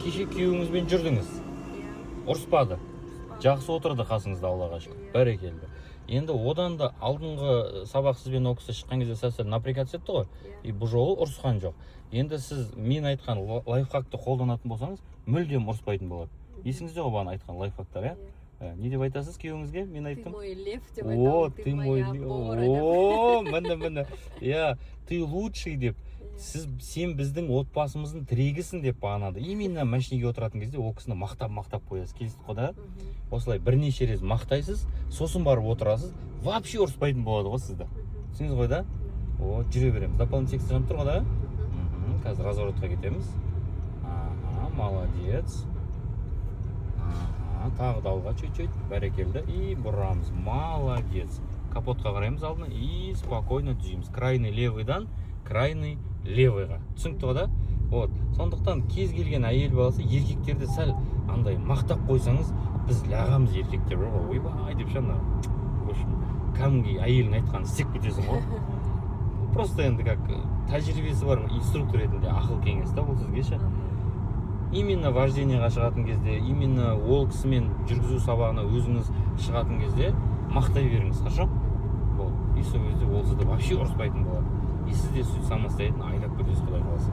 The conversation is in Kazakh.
Кеше күйеуіңізбен жүрдіңіз, ұрыспады, жақсы отырды қасыңызда, Аллаға шүкір, бәрекелді. Енді одан да алдыңғы сабақ сізбен ол кісі шыққан кезде сәл напрягаться етті ғой, и бұл жолы ұрысқан жоқ. Енді сіз мен айтқан лайфхакты қолданатын болсаңыз, мүлдем ұрыспайтын болады. Есіңізде ғой бағана айтқан лайфхактар, не деп айтасыз күйеуіңізге? Мен айттым. Ты мой лев деп айтамын. Ты мой лев. О, міне. Ты лучший деп. Сен біздің отбасымыздың тірегісің деп бағанады. Именно машинеге отыратын кезде ол кісіні мақтап қоясыз. Келістік қой да? Осылай бірнеше рет мақтайсыз, сосын барып отырасыз, вообще ұрыспайтын болады ғой сізді. Түсінесіз ғой да? О, жүре береміз. Дополнительный текст жанып тұр ғой да? Қазір разворотқа кетеміз. Молодец. Тағы да алға чуть-чуть, бәрекелді. И бұрамыз. Молодец. Капотқа қараймыз алдына и спокойно түзейміз. Крайний левыйдан крайний левыйға. Түсінікті ғой да? Вот. Сондықтан кез келген әйел баласы еркектерді сәл андай мақтап қойсаңыз, біз лағамыз еркектер ғой. Ойбай деп шана. Кәдімгі әйелің айтқанын істеп кетесің ғой. Просто енді как тәжірибесі бар инструктор ретінде ақыл кеңес та бұл сізге ше. Именно вождениеға шығатын кезде, именно ол кісімен жүргізу сабағына өзіңіз шығатын кезде мақтай беріңіз, хорошо? Бол. И сол кезде ол сізді вообще ұрыспайтын болады. И сіз де самостоятельно айдап кетесіз, Құдай қаласа.